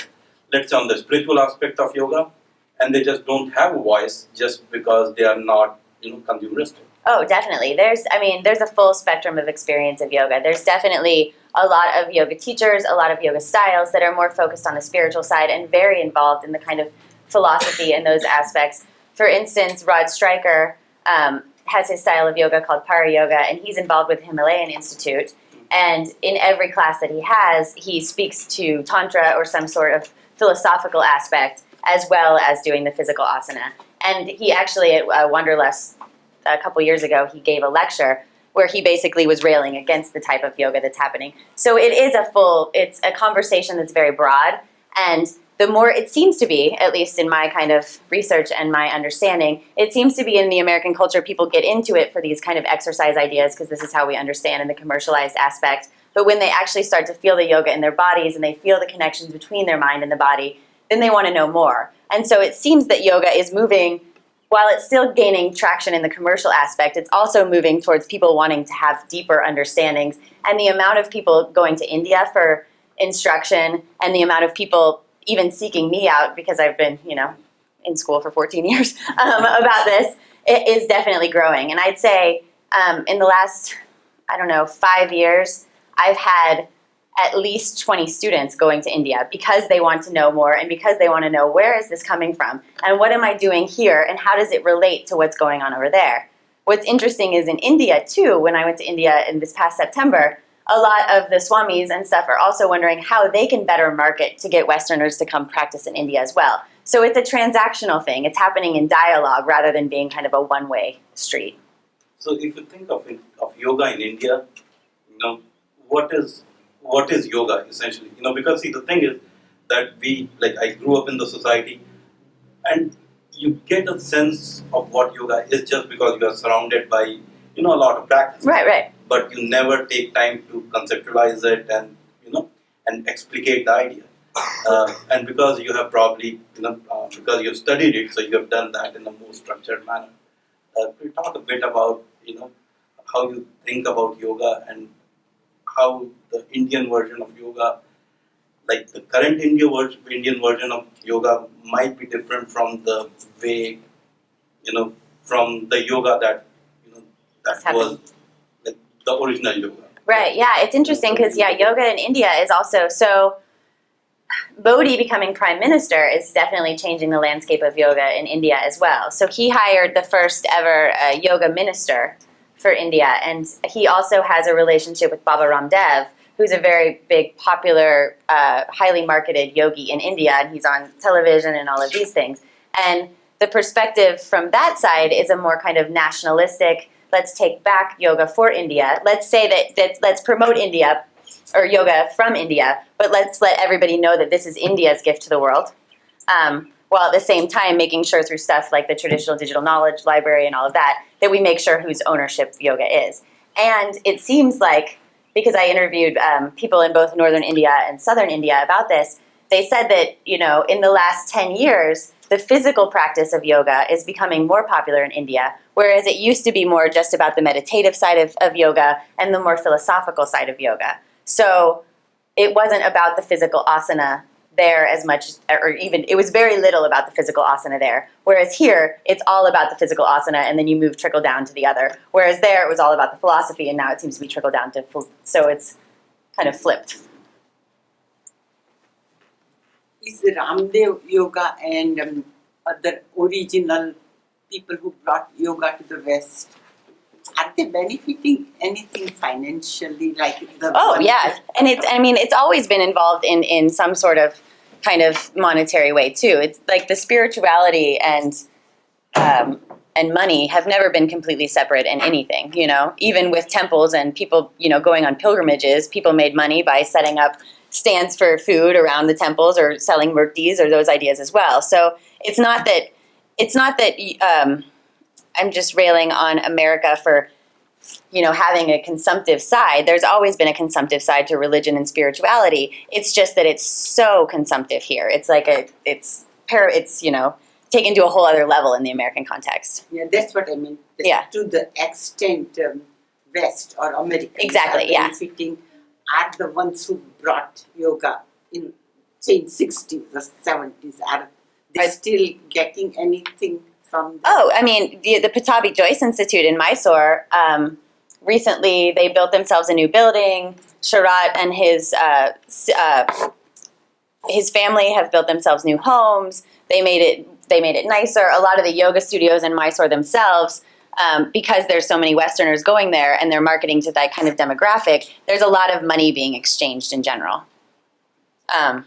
let's say, on the spiritual aspect of yoga, and they just don't have a voice just because they are not, consumeristic. Oh, definitely. There's a full spectrum of experience of yoga. There's definitely a lot of yoga teachers, a lot of yoga styles that are more focused on the spiritual side and very involved in the kind of philosophy and those aspects. For instance, Rod Stryker has his style of yoga called Para Yoga, and he's involved with Himalayan Institute. And in every class that he has, he speaks to Tantra or some sort of philosophical aspect, as well as doing the physical asana. And he actually, at Wanderlust a couple years ago, he gave a lecture where he basically was railing against the type of yoga that's happening. So it's a conversation that's very broad, and the more it seems to be, at least in my kind of research and my understanding, it seems to be in the American culture, people get into it for these kind of exercise ideas because this is how we understand in the commercialized aspect. But when they actually start to feel the yoga in their bodies and they feel the connections between their mind and the body, then they want to know more. And so it seems that yoga is moving, while it's still gaining traction in the commercial aspect, it's also moving towards people wanting to have deeper understandings. And the amount of people going to India for instruction and the amount of people even seeking me out, because I've been, in school for 14 years about this, it is definitely growing. And I'd say in the last, 5 years, I've had at least 20 students going to India because they want to know more and because they want to know where is this coming from and what am I doing here and how does it relate to what's going on over there. What's interesting is in India, too, when I went to India in this past September, a lot of the swamis and stuff are also wondering how they can better market to get Westerners to come practice in India as well. So it's a transactional thing. It's happening in dialogue rather than being kind of a one-way street. So if you think of yoga in India, what is yoga essentially? Because see, the thing is that I grew up in the society, and you get a sense of what yoga is just because you are surrounded by a lot of practice. Right. But you never take time to conceptualize it and and explicate the idea. And because you have probably because you've studied it, so you have done that in a more structured manner. Could you talk a bit about how you think about yoga and how the Indian version of yoga, like the current Indian version of yoga, might be different from the way from the yoga that that was like the original yoga. Right, yeah, it's interesting because, yoga in India is also, so Modi becoming prime minister is definitely changing the landscape of yoga in India as well. So he hired the first ever yoga minister for India, and he also has a relationship with Baba Ramdev, who's a very big, popular, highly marketed yogi in India, and he's on television and all of these things. And the perspective from that side is a more kind of nationalistic, let's take back yoga for India. Let's say that let's promote India or yoga from India, but let's let everybody know that this is India's gift to the world. While at the same time making sure through stuff like the traditional digital knowledge library and all of that, that we make sure whose ownership yoga is. And it seems like, because I interviewed people in both northern India and southern India about this, they said that, in the last 10 years, the physical practice of yoga is becoming more popular in India, whereas it used to be more just about the meditative side of yoga and the more philosophical side of yoga. So it wasn't about the physical asana there as much, or even, it was very little about the physical asana there. Whereas here, it's all about the physical asana, and then you trickle down to the other. Whereas there, it was all about the philosophy, and now it seems to be trickled down to, so it's kind of flipped. Is the Ramdev yoga and other original people who brought yoga to the West, are they benefiting anything financially, like the? Oh yeah, and it's always been involved in some sort of kind of monetary way too. It's like the spirituality and money have never been completely separate in anything. Even with temples and people going on pilgrimages, people made money by setting up stands for food around the temples or selling murtis or those ideas as well. So it's not that I'm just railing on America for, having a consumptive side. There's always been a consumptive side to religion and spirituality. It's just that it's so consumptive here. It's like it's taken to a whole other level in the American context. Yeah, that's what I mean. Yeah. To the extent West or America Exactly, yeah. benefiting are the ones who brought yoga in, say, in 60s or 70s. Are they still getting anything from them? Oh, I mean, the Pattabhi Jois Institute in Mysore, recently they built themselves a new building. Sharat and his family have built themselves new homes. They made it nicer. A lot of the yoga studios in Mysore themselves, because there's so many Westerners going there and they're marketing to that kind of demographic, there's a lot of money being exchanged in general. And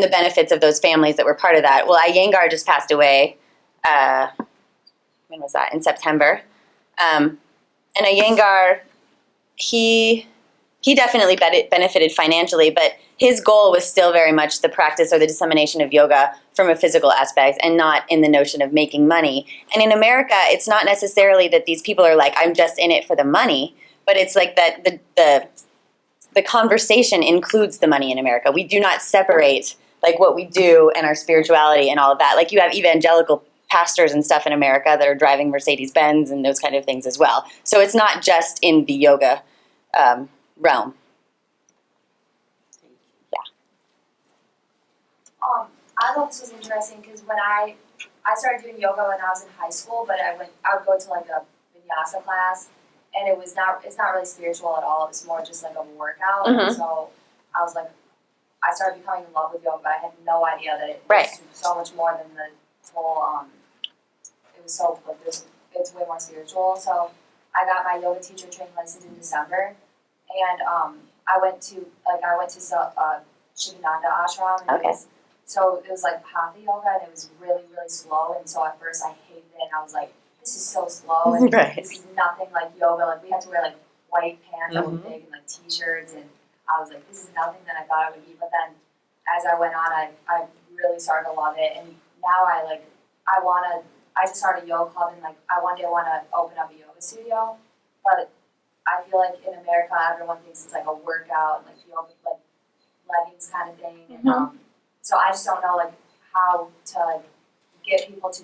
the benefits of those families that were part of that. Well, Iyengar just passed away. When was that? In September. And Iyengar, he definitely benefited financially, but his goal was still very much the practice or the dissemination of yoga from a physical aspect and not in the notion of making money. And in America, it's not necessarily that these people are like, I'm just in it for the money, but it's like that the conversation includes the money in America. We do not separate like what we do and our spirituality and all of that. Like you have evangelical pastors and stuff in America that are driving Mercedes-Benz and those kind of things as well. So it's not just in the yoga realm. I thought this was interesting because when I started doing yoga when I was in high school, but I would go to like a vinyasa class, and it's not really spiritual at all. It was more just like a workout. Mm-hmm. So I was like, I started becoming in love with yoga, but I had no idea that it was so much more than the whole. It was so like it's way more spiritual. So I got my yoga teacher training license in December, and I went to Shivananda ashram. And so it was like hatha yoga, and it was really, really slow. And so at first I hated it, and I was like, this is so slow, and this is nothing like yoga. Like we had to wear like white pants that were big and like t-shirts, and I was like, this is nothing that I thought it would be. But then as I went on, I really started to love it, and now I just started a yoga club, and like one day I want to open up a yoga studio, but I feel like in America everyone thinks it's like a workout, like yoga, like leggings kind of thing, and so I just don't know like how to like, get people to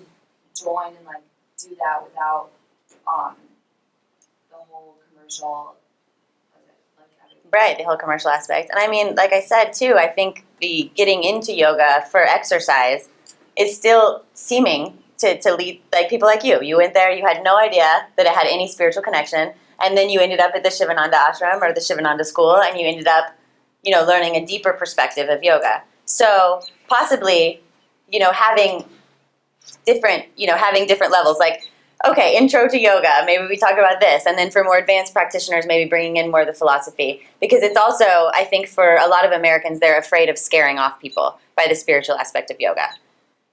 join and like do that without the whole commercial. Right, the whole commercial aspect. And I mean, like I said too, I think the getting into yoga for exercise is still seeming to lead, like people like you. You went there, you had no idea that it had any spiritual connection, and then you ended up at the Shivananda ashram or the Shivananda school, and you ended up, learning a deeper perspective of yoga. So possibly, having different levels, like, okay, intro to yoga, maybe we talk about this, and then for more advanced practitioners, maybe bringing in more of the philosophy. Because it's also, I think for a lot of Americans, they're afraid of scaring off people by the spiritual aspect of yoga.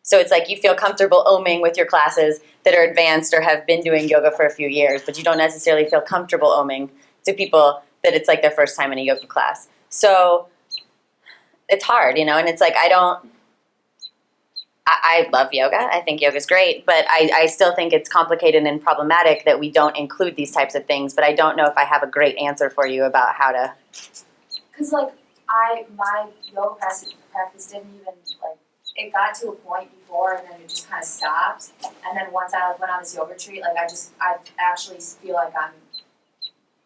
So it's like you feel comfortable oming with your classes that are advanced or have been doing yoga for a few years, but you don't necessarily feel comfortable oming to people that it's like their first time in a yoga class. So it's hard, and it's like I love yoga. I think yoga's great, but I still think it's complicated and problematic that we don't include these types of things, but I don't know if I have a great answer for you about how to... Because, like, my yoga practice didn't even, like, it got to a point before and then it just kind of stopped. And then once I went on this yoga retreat, like, I actually feel like I'm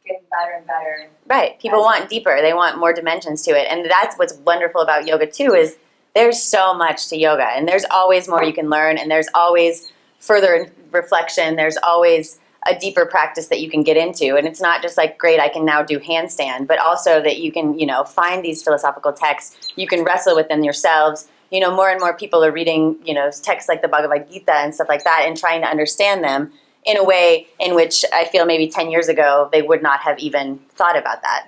getting better and better. Right. People want deeper. They want more dimensions to it. And that's what's wonderful about yoga, too, is there's so much to yoga. And there's always more you can learn. And there's always further reflection. There's always a deeper practice that you can get into. And it's not just like, great, I can now do handstand, but also that you can, find these philosophical texts. You can wrestle with them yourselves. More and more people are reading, texts like the Bhagavad Gita and stuff like that and trying to understand them in a way in which I feel maybe 10 years ago they would not have even thought about that.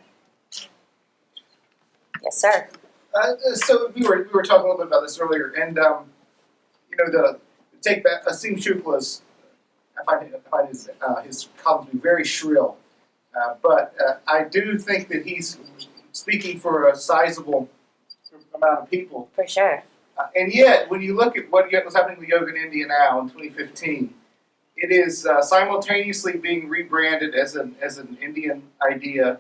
Yes, sir. So we were talking a little bit about this earlier, and the take back Asim Shukla's, I find his columns to be very shrill, but I do think that he's speaking for a sizable amount of people. For sure. And yet, when you look at what's happening with yoga in India now in 2015, it is simultaneously being rebranded as an Indian idea,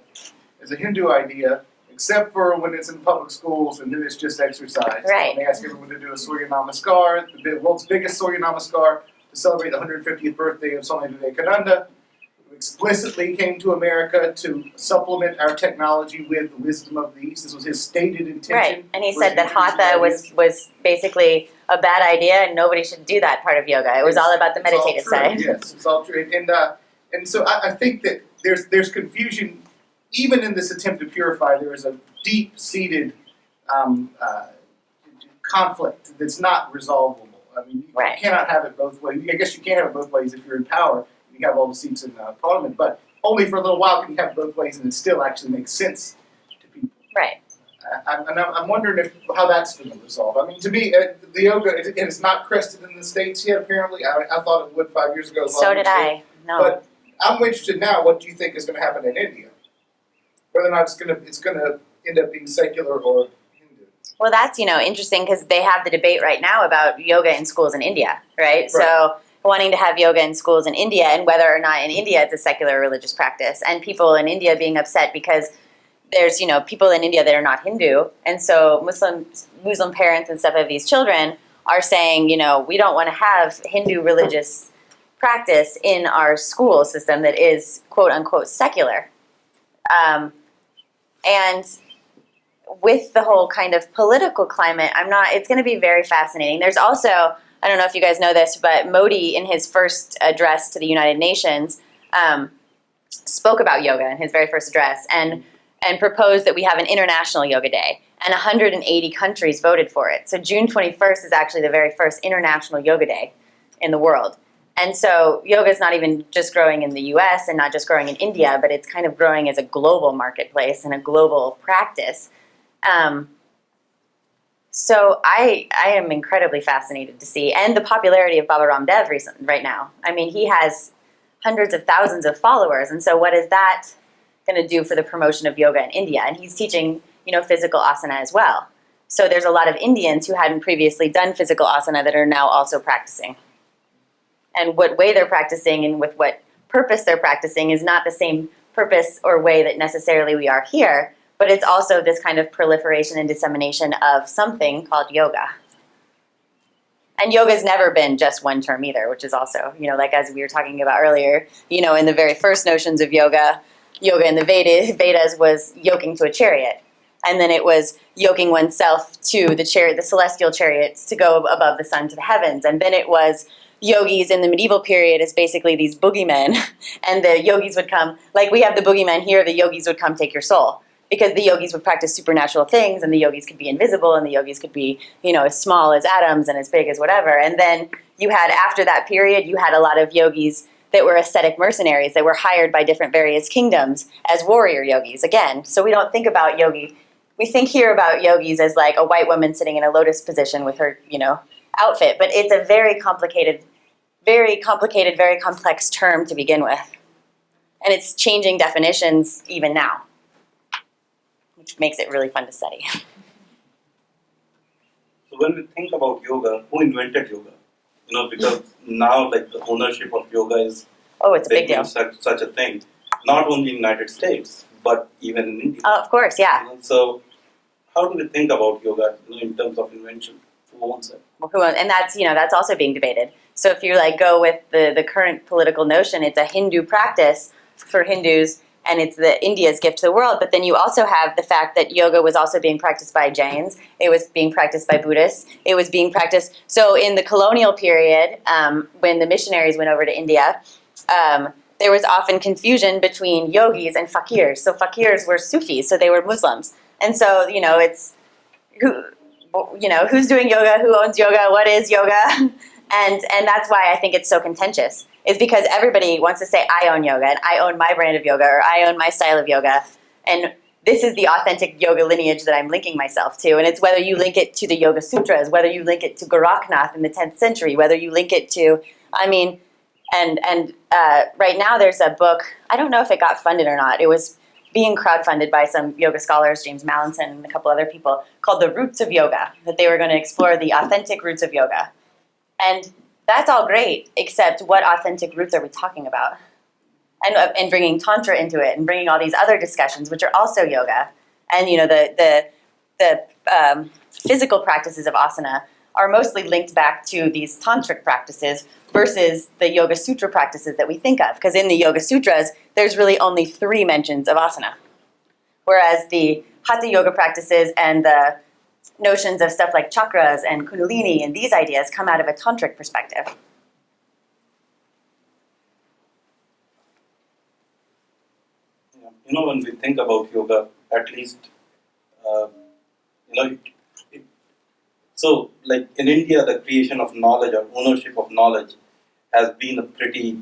as a Hindu idea, except for when it's in public schools and then it's just exercise. Right. And they ask everyone to do a Surya Namaskar, the world's biggest Surya Namaskar, to celebrate the 150th birthday of Swami Vivekananda, who explicitly came to America to supplement our technology with the wisdom of the East. This was his stated intention. Right, and he said that hatha was basically a bad idea and nobody should do that part of yoga. It was all about the meditative side. Yes, it's all true. And so I think that there's confusion, even in this attempt to purify. There is a deep-seated conflict that's not resolvable. I mean, you cannot have it both ways. I guess you can have it both ways if you're in power. You have all the seats in Parliament, but only for a little while can you have it both ways, and it still actually makes sense to people. Right. I'm wondering how that's going to resolve. I mean, to me, the yoga it is not crested in the States yet. Apparently, I thought it would 5 years ago. So did I. No. But I'm interested now. What do you think is going to happen in India? Whether or not it's going to end up being secular or Hindu. Well, that's interesting because they have the debate right now about yoga in schools in India, right? So wanting to have yoga in schools in India and whether or not in India it's a secular religious practice, and people in India being upset because there's people in India that are not Hindu, and so Muslim parents and stuff of these children are saying we don't want to have Hindu religious practice in our school system that is quote unquote secular, and with the whole kind of political climate, it's going to be very fascinating. There's also, I don't know if you guys know this, but Modi, in his first address to the United Nations, spoke about yoga in his very first address and proposed that we have an international yoga day. And 180 countries voted for it. So June 21st is actually the very first international yoga day in the world. And so yoga is not even just growing in the US and not just growing in India, but it's kind of growing as a global marketplace and a global practice. So I am incredibly fascinated to see, and the popularity of Baba Ramdev right now. I mean, he has hundreds of thousands of followers, and so what is that going to do for the promotion of yoga in India? And he's teaching, physical asana as well. So there's a lot of Indians who hadn't previously done physical asana that are now also practicing. And what way they're practicing and with what purpose they're practicing is not the same purpose or way that necessarily we are here, but it's also this kind of proliferation and dissemination of something called yoga. And yoga's never been just one term either, which is also, like as we were talking about earlier, in the very first notions of yoga in the Vedas was yoking to a chariot. And then it was yoking oneself to the chariot, the celestial chariots, to go above the sun to the heavens. And then it was yogis in the medieval period as basically these boogeymen. And the yogis would come, like we have the boogeymen here, the yogis would come take your soul. Because the yogis would practice supernatural things, and the yogis could be invisible, and the yogis could be, as small as atoms and as big as whatever. And then you had, after that period, you had a lot of yogis that were ascetic mercenaries that were hired by different various kingdoms as warrior yogis. Again, so we don't think about yogi. We think here about yogis as like a white woman sitting in a lotus position with her, outfit. But it's a very complicated, very complex term to begin with. And it's changing definitions even now, which makes it really fun to study. So when we think about yoga, who invented yoga? Because now the ownership of yoga is it's a big deal. Such a thing, not only in the United States, but even in India. Of course, yeah. So how do we think about yoga in terms of invention? Who owns it? And that's also being debated. So if you go with the current political notion, it's a Hindu practice for Hindus, and it's India's gift to the world. But then you also have the fact that yoga was also being practiced by Jains. It was being practiced by Buddhists. It was being practiced. So in the colonial period, when the missionaries went over to India, there was often confusion between yogis and fakirs. So fakirs were Sufis, so they were Muslims. And so, it's who's doing yoga, who owns yoga, what is yoga? And that's why I think it's so contentious. Is because everybody wants to say, I own yoga, and I own my brand of yoga, or I own my style of yoga. And this is the authentic yoga lineage that I'm linking myself to. And it's whether you link it to the Yoga Sutras, whether you link it to Gorakhnath in the 10th century, whether you link it to, right now there's a book, I don't know if it got funded or not. It was being crowdfunded by some yoga scholars, James Mallinson and a couple other people, called The Roots of Yoga, that they were going to explore the authentic roots of yoga. And that's all great, except what authentic roots are we talking about? And bringing Tantra into it, and bringing all these other discussions, which are also yoga. And, you know, the physical practices of asana are mostly linked back to these tantric practices versus the Yoga Sutra practices that we think of. Because in the Yoga Sutras, there's really only 3 mentions of asana. Whereas the Hatha Yoga practices and the notions of stuff like chakras and kundalini and these ideas come out of a tantric perspective. You know, when we think about yoga, at least, so like in India, the creation of knowledge or ownership of knowledge has been a pretty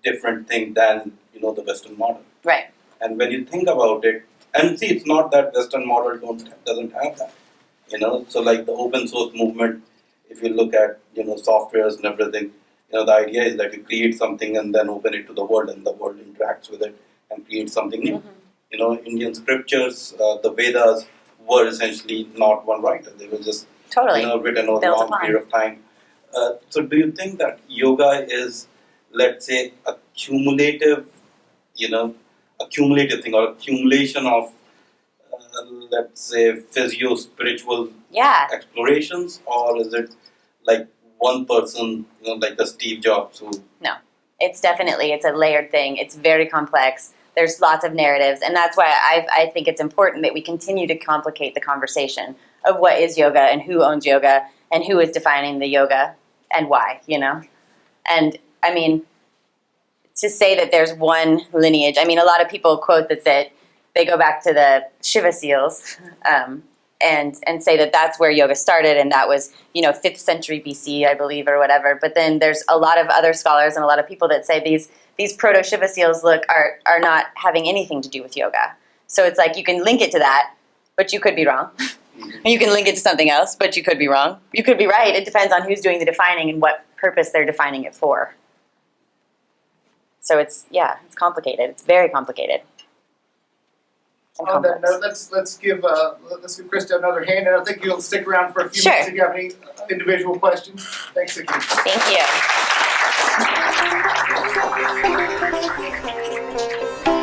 different thing than, you know, the Western model. Right. And when you think about it, and see, it's not that Western model doesn't have that, you know. So like the open source movement, if you look at, you know, softwares and everything, you know, the idea is that you create something and then open it to the world, and the world interacts with it and create something new. Mm-hmm. You know, Indian scriptures, the Vedas were essentially not one writer. They were just written over a long period of time. So do you think that yoga is, let's say, a cumulative thing, or accumulation of, let's say, physio-spiritual explorations, or is it like one person, you know, like the Steve Jobs who... No, it's a layered thing. It's very complex. There's lots of narratives, and that's why I think it's important that we continue to complicate the conversation of what is yoga and who owns yoga and who is defining the yoga and why, you know? And, I mean, to say that there's one lineage, I mean, a lot of people quote that they go back to the Shiva seals and say that that's where yoga started, and that was, you know, 5th century BC, I believe, or whatever. But then there's a lot of other scholars and a lot of people that say these proto-Shiva seals are not having anything to do with yoga. So it's like you can link it to that, but you could be wrong. You can link it to something else, but you could be wrong. You could be right. It depends on who's doing the defining and what purpose they're defining it for. So it's complicated. It's very complicated. On that note, let's give Christa another hand, and I think you'll stick around for a few minutes if you have any individual questions. Thanks again. Thank you.